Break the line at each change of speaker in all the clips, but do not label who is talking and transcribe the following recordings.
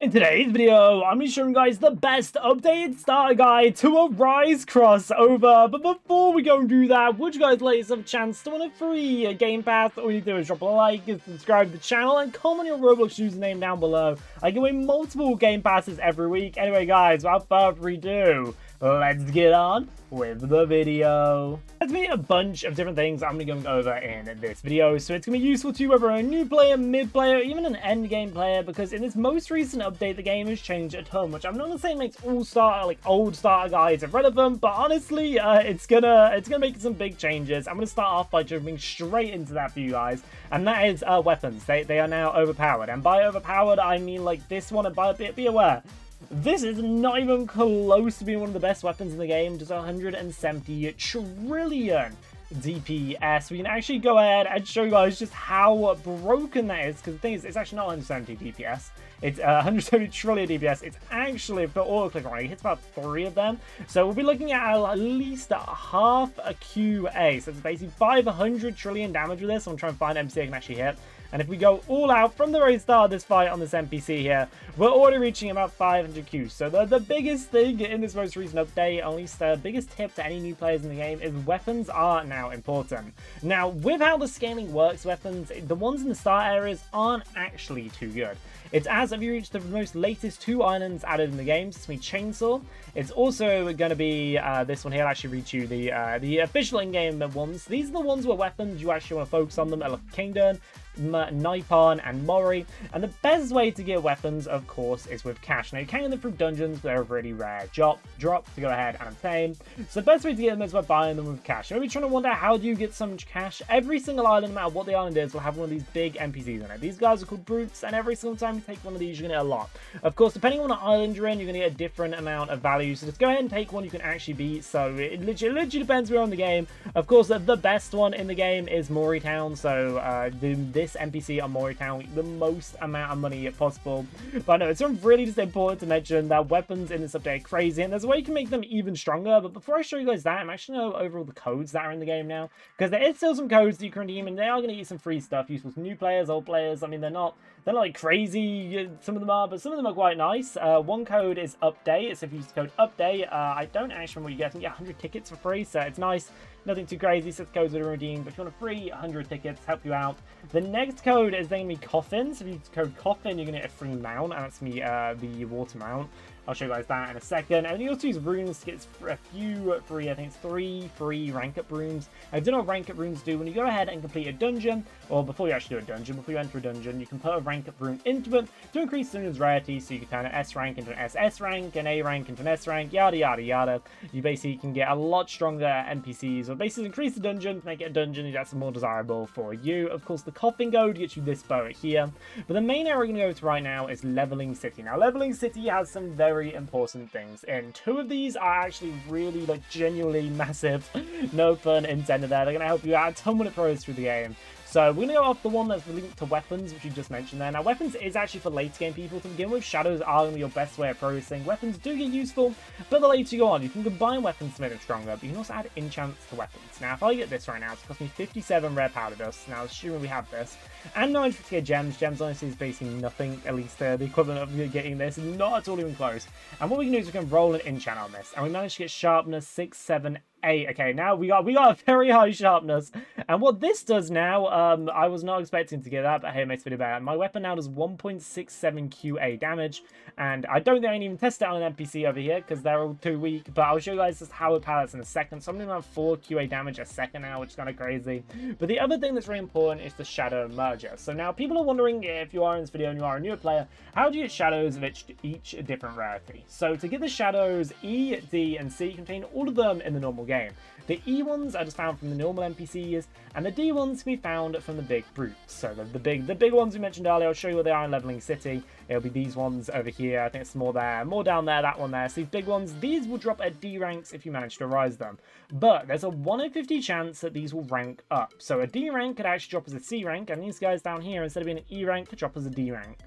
In today's video, I'm going to be showing you guys the best updated starter guide to a Rise crossover. But before we go and do that, would you guys like yourself a chance to win a free Game Pass? All you do is drop a like, and subscribe to the channel, and comment your Roblox username down below. I give away multiple Game Passes every week. Anyway, guys, without further ado, let's get on with the video. There's been a bunch of different things I'm going to be going over in this video, so it's going to be useful to you whether you're a new player, mid player, even an end game player, because in this most recent update the game has changed a ton, which I'm not going to say makes old starter guides irrelevant, but honestly it's gonna make some big changes. I'm going to start off by jumping straight into that for you guys, and that is weapons. They are now overpowered, and by overpowered I mean like this one, and be aware, this is not even close to being one of the best weapons in the game. Just 170 trillion DPS. We can actually go ahead and show you guys just how broken that is, because the thing is, it's actually not 170 DPS. It's 170 trillion DPS. It's actually, if the auto click on it, hits about 3 of them. So we'll be looking at least half a QA. So it's basically 500 trillion damage with this. I'm trying to find an NPC I can actually hit. And if we go all out from the very start of this fight on this NPC here, we're already reaching about 500 Qs. So the biggest thing in this most recent update, at least the biggest tip to any new players in the game, is weapons are now important. Now, with how the scaling works, weapons, the ones in the start areas aren't actually too good. It's as if you reach the most latest 2 islands added in the game. So it's going to be Chainsaw. It's also going to be this one here. I'll actually reach you the official in-game ones. These are the ones where weapons you actually want to focus on them. Kingdom, Nipon, and Mori. And the best way to get weapons, of course, is with cash. Now, you can get them through dungeons, but they're a really rare drop to go ahead and obtain. So the best way to get them is by buying them with cash. You're trying to wonder, how do you get so much cash? Every single island, no matter what the island is, will have one of these big NPCs in it. These guys are called brutes, and every single time you take one of these, you're going to get a lot. Of course, depending on what island you're in, you're going to get a different amount of value. So just go ahead and take one you can actually beat. So it literally depends where you're on the game. Of course, the best one in the game is Mori Town. So this NPC on Mori Town, the most amount of money possible. But no, it's really just important to mention that weapons in this update are crazy, and there's a way you can make them even stronger. But before I show you guys that, I'm actually going to go over all the codes that are in the game now, because there is still some codes that you can redeem, and they are going to get some free stuff useful to new players, old players. I mean, they're not like crazy, some of them are, but some of them are quite nice. One code is update. So if you use the code update, I don't actually remember what you get. I think you get 100 tickets for free, so it's nice. Nothing too crazy, 6 codes that are redeemed, but if you want a free 100 tickets, help you out. The next code is going to be Coffin. So if you use code Coffin, you're going to get a free mount, and that's me, the water mount. I'll show you guys that in a second. And you also use runes to get a few free, I think it's 3 free rank up runes. I don't know what rank up runes do. When you go ahead and complete a dungeon, or before you actually do a dungeon, before you enter a dungeon, you can put a rank up rune into it to increase the dungeon's rarity, so you can turn an S rank into an SS rank, an A rank into an S rank, yada yada yada. You basically can get a lot stronger NPCs, or basically increase the dungeon to make it a dungeon that's more desirable for you. Of course, the Coffin code gets you this bow here. But the main area we're going to go to right now is Leveling City. Now, Leveling City has some very important things, and 2 of these are actually really, like, genuinely massive. No pun intended there. They're going to help you out a ton when it throws through the game. So we're going to go off the one that's linked to weapons, which you just mentioned there. Now, weapons is actually for late game people. To begin with, shadows are going to be your best way of progressing. Weapons do get useful, but the later you go on, you can combine weapons to make them stronger, but you can also add enchants to weapons. Now, if I get this right now, it's cost me 57 rare powder dust. Now, assuming we have this, and 950 gems. Gems, honestly, is basically nothing, at least the equivalent of getting this. Not at all even close. And what we can do is we can roll an enchant on this, and we managed to get sharpness 6, 7, 8. Okay, now we got a very high sharpness, and what this does now, I was not expecting to get that, but hey, it makes it better. My weapon now does 1.67 QA damage, and I don't think I can even test it on an NPC over here because they're all too weak, but I'll show you guys just how it palettes in a second. So I'm doing around 4 QA damage a second now, which is kind of crazy. But the other thing that's really important is the shadow merger. So now people are wondering, if you are in this video and you are a newer player, how do you get shadows of each different rarity? So to get the shadows, E, D, and C contain all of them in the normal game. The E ones are just found from the normal NPCs, and the D ones can be found from the big brutes. So the big ones we mentioned earlier, I'll show you what they are in Leveling City. It'll be these ones over here. I think it's more there, more down there, that one there. So these big ones, these will drop at D ranks if you manage to rise them. But there's a 1 in 50 chance that these will rank up. So a D rank could actually drop as a C rank, and these guys down here, instead of being an E rank, could drop as a D rank.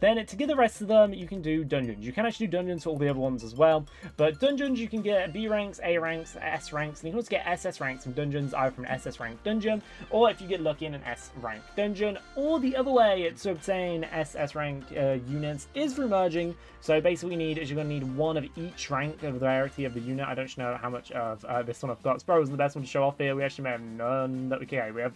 Then to get the rest of them, you can do dungeons. You can actually do dungeons for all the other ones as well. But dungeons, you can get B ranks, A ranks, S ranks, and you can also get SS ranks from dungeons, either from an SS rank dungeon, or if you get lucky in an S rank dungeon. Or the other way to obtain SS rank units is through merging. So basically what you need is you're going to need one of each rank of the rarity of the unit. I don't know how much of this one I've got. It's probably the best one to show off here. We actually may have none. Okay, we have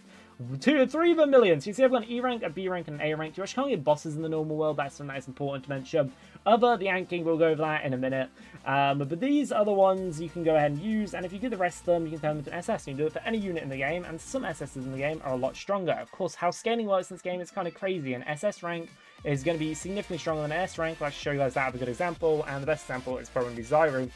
2 or 3 of a million. So you see I've got an E rank, a B rank, and an A rank. You actually can't get bosses in the normal world. That's something that is important to mention. The Yanking, we'll go over that in a minute. But these other ones you can go ahead and use, and if you get the rest of them, you can turn them into an SS. You can do it for any unit in the game, and some SSs in the game are a lot stronger. Of course, how scaling works in this game is kind of crazy. An SS rank is going to be significantly stronger than an S rank. I'll show you guys that with a good example, and the best example is probably Zyro.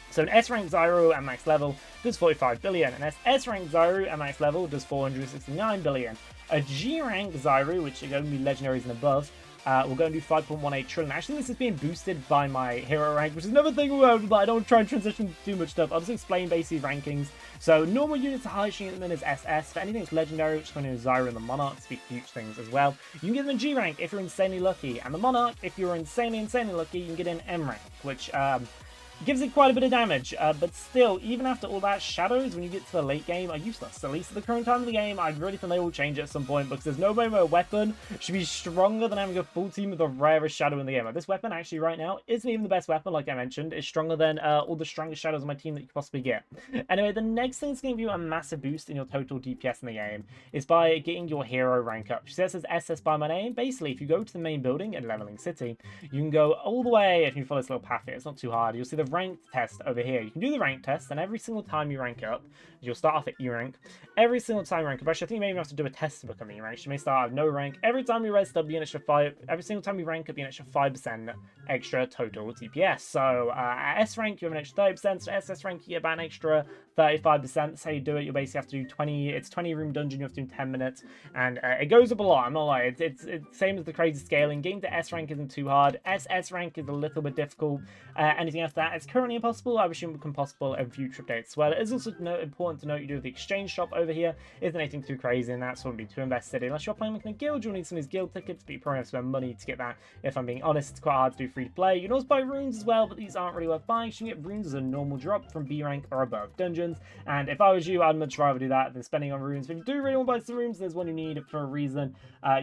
So an S rank Zyro at max level does 45 billion. An S rank Zyro at max level does 469 billion. A G rank Zyro, which are going to be legendaries and above, will go and do 5.18 trillion. Actually, this is being boosted by my hero rank, which is another thing but I don't want to try and transition too much stuff. I'll just explain basically rankings. So normal units are highest unit at the minute is SS. For anything that's legendary, which is going to be Zyro and the Monarch, speak huge things as well. You can get them in G rank if you're insanely lucky, and the Monarch, if you're insanely lucky, you can get in M rank, which gives it quite a bit of damage, but still, even after all that, shadows, when you get to the late game, are useless. At least at the current time of the game, I really think they will change it at some point, because there's no way my weapon should be stronger than having a full team with the rarest shadow in the game. Like, this weapon, actually, right now, isn't even the best weapon, like I mentioned. It's stronger than all the strongest shadows on my team that you could possibly get. Anyway, the next thing that's going to give you a massive boost in your total DPS in the game is by getting your hero rank up. So it says SS by my name. Basically, if you go to the main building in Leveling City, you can go all the way, if you follow this little path here, it's not too hard. You'll see the ranked test over here. You can do the rank test, and every single time you rank up, you'll start off at E rank. Every single time you rank up, actually, I think you may even have to do a test to become E rank. You may start out with no rank. Every time you res up, you get an extra 5. Every single time you rank up, you get an extra 5% extra total DPS. So at S rank, you have an extra 30%. So SS rank, you get about an extra 35%. That's how you do it. You basically have to do 20. It's 20 room dungeon. You have to do 10 minutes, and it goes up a lot. I'm not lying. It's same as the crazy scaling. Getting to S rank isn't too hard. SS rank is a little bit difficult. Anything after that, it's currently impossible. I assume it will become possible in future updates as well. It is also important to note you do the exchange shop over here. Isn't anything too crazy, and that's wouldn't be too invested in. Unless you're playing within a guild, you'll need some of these guild tickets, but you probably have to spend money to get that. If I'm being honest, it's quite hard to do free to play. You can also buy runes as well, but these aren't really worth buying. So you can get runes as a normal drop from B rank or above dungeons, and if I was you, I'd much rather do that than spending on runes. But if you do really want to buy some runes, there's one you need for a reason.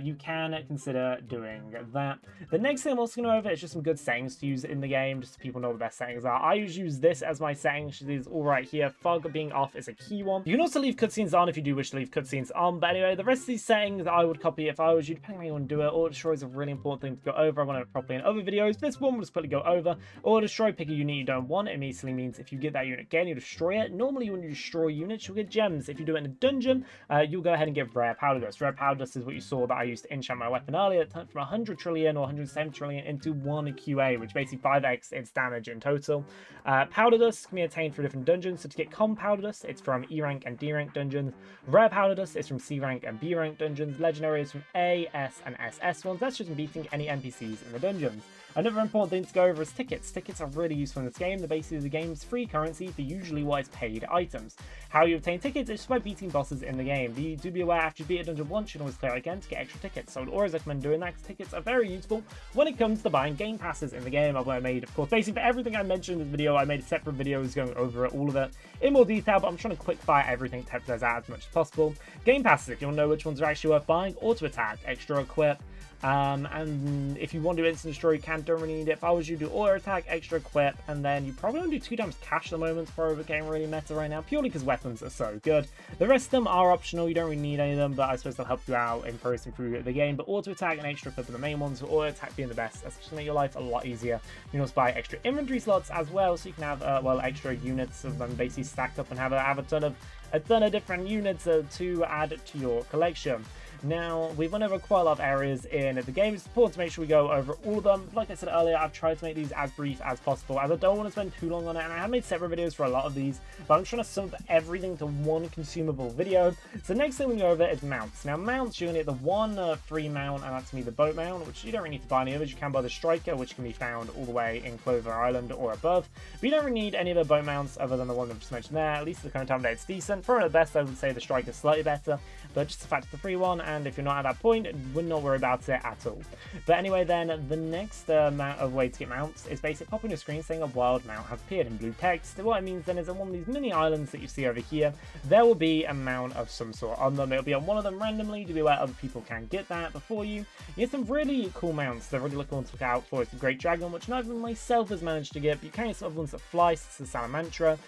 You can consider doing that. The next thing I'm also going to go over is just some good settings to use in the game, just so people know what the best settings are. I usually use this as my settings. It is all right here. Fog being off is a key one. You can also leave cutscenes on if you do wish to leave cutscenes on. But anyway, the rest of these settings I would copy if I was you, depending on how you want to do it. Auto destroy is a really important thing to go over. I want it properly in other videos. This one will just quickly go over. Auto destroy, pick a unit you don't want. It basically means if you get that unit again, you destroy it. Normally, when you destroy units, you'll get gems. If you do it in a dungeon, you'll go ahead and get rare powder dust. Rare powder dust is what you saw that I used to enchant my weapon earlier. It turned from 100 trillion or 107 trillion into 1 QA, which basically 5x its damage in total. Powder dust can be attained through different dungeons. So to get com powder dust, it's from E rank and D rank dungeons. Rare powder dust is from C rank and B rank dungeons. Legendary is from A, S, and SS ones. That's just from beating any NPCs in the dungeons. Another important thing to go over is tickets. Tickets are really useful in this game. They're basically the game's free currency for usually what is paid items. How you obtain tickets is just by beating bosses in the game. Do be aware, after you beat a dungeon once, you can always clear it again to get extra tickets. So I would always recommend doing that, because tickets are very useful when it comes to buying game passes in the game. I've made, of course, basically for everything I mentioned in this video, I made separate videos going over all of it in more detail, but I'm trying to quick fire everything to help those out as much as possible. Game passes, if you want to know which ones are actually worth buying: auto attack, extra equip, and if you want to do instant destroy, you don't really need it. If I was you, do auto attack, extra equip, and then you probably want to do 2 times cash at the moment. It's probably getting really meta right now, purely because weapons are so good. The rest of them are optional. You don't really need any of them, but I suppose they'll help you out in progressing through the game. But auto attack and extra equip are the main ones, with auto attack being the best. That's just make your life a lot easier. You can also buy extra inventory slots as well, so you can have well, extra units of them basically stacked up and have a ton of different units to add to your collection. Now, we've went over quite a lot of areas in the game. It's important to make sure we go over all of them. Like I said earlier, I've tried to make these as brief as possible, as I don't want to spend too long on it, and I have made separate videos for a lot of these, but I'm trying to sum up everything to one consumable video. So the next thing we go over is mounts. Now, mounts, you're going to get the one free mount, and that's going to be the boat mount, which you don't really need to buy any of it. You can buy the striker, which can be found all the way in Clover Island or above, but you don't really need any of the boat mounts other than the one I've just mentioned there. At least at the current time, it's decent. For the best, I would say the striker is slightly better, but just the fact it's the free one, and if you're not at that point, would not worry about it at all. But anyway, then the next way to get mounts is basically popping a screen saying a wild mount has appeared in blue text. What it means then is on one of these mini islands that you see over here, there will be a mount of some sort on them. It'll be on one of them randomly to be where other people can get that before you. You get some really cool mounts. They're really cool to look out for. It's the Great Dragon, which not even myself has managed to get, but you can get some other ones that fly, it's the Salamantra.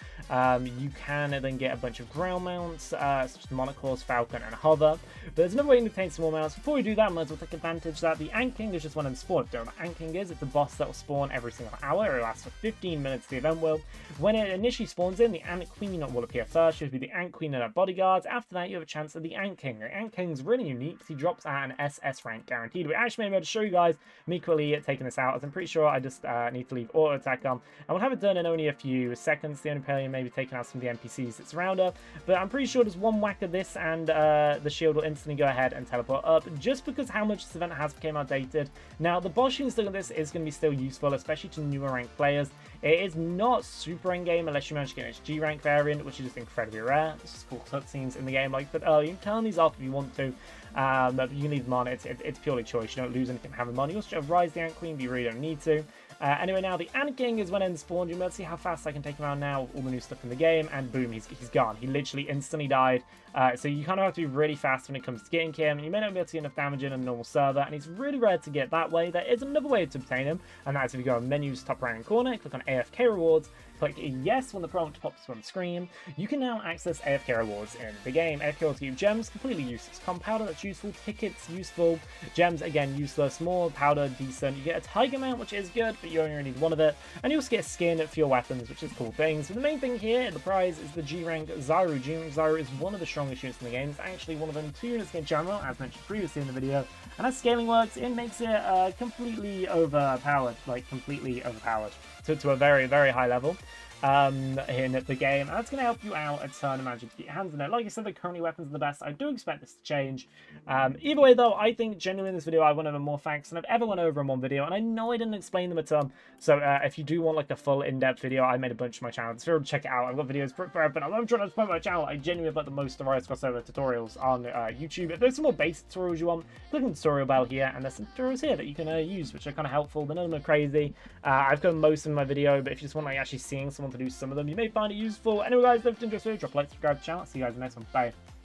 You can then get a bunch of ground mounts, such as Monocles, Falcon, and Hover. But there's another way to obtain some more mounts. Before we do that, might as well take advantage that the Ant King is just one of them spawn. Don't know what Ant King is. It's a boss that will spawn every single hour. It lasts for 15 minutes, the event will. When it initially spawns in, the Ant Queen will appear first. She'll be the Ant Queen and her bodyguards. After that, you have a chance at the Ant King. The Ant King's really unique because he drops at an SS rank guaranteed. We actually may be able to show you guys me quickly taking this out, as I'm pretty sure I just need to leave auto attack on. I will have it done in only a few seconds. The only player may be taking out some of the NPCs that's around her, but I'm pretty sure just one whack of this and the shield will instantly go ahead and teleport up, just because how much this event has become outdated. Now, the boss shooting still of this is going to be still useful, especially to newer ranked players. It is not super in-game unless you manage to get its G rank variant, which is just incredibly rare. There's just cool cutscenes in the game like that. You can turn these off if you want to, but you can leave them on. It's purely choice. You don't lose anything from having them on. You also have Rise the Ant Queen, but you really don't need to. Anyway, now the Ant King is when end spawned. You'll be able to see how fast I can take him out now with all the new stuff in the game, and boom, he's gone. He literally instantly died. So you kind of have to be really fast when it comes to getting him. You may not be able to get enough damage in a normal server, and he's really rare to get that way. There is another way to obtain him, and that's if you go on menus, top right hand corner, click on AFK Rewards, click yes when the prompt pops on the screen. You can now access AFK Rewards in the game. AFK Rewards give you gems, completely useless. Gunpowder, that's useful. Tickets, useful. Gems, again, useless. More powder, decent. You get a tiger mount, which is good, but you only need one of it. And you also get a skin for your weapons, which is cool things. But the main thing here, the prize, is the G-Rank Zyru. G-Rank Zyru is one of the strongest units in the game. It's actually one of them 2 units in general, as mentioned previously in the video. And as scaling works, it makes it completely overpowered. Like, completely overpowered. To a very, very high level. In the game, and that's going to help you out a ton of magic to get your hands on it. Like I said, the currently weapons are the best. I do expect this to change. Either way though, I think genuinely in this video I went over more facts than I've ever went over in one video, and I know I didn't explain them a ton, so if you do want like the full in-depth video, I made a bunch of my channel, so check it out. I've got videos for but I'm trying to promote my channel. I genuinely put the most of Rise crossover tutorials on YouTube. If there's some more basic tutorials you want, click on the tutorial bell here, and there's some tutorials here that you can use, which are kind of helpful. None of them are crazy. I've covered most in my video, but if you just want like actually seeing someone to do some of them, you may find it useful. Anyway guys, if you enjoyed this video, drop a like, subscribe to the channel. See you guys in the next one. Bye.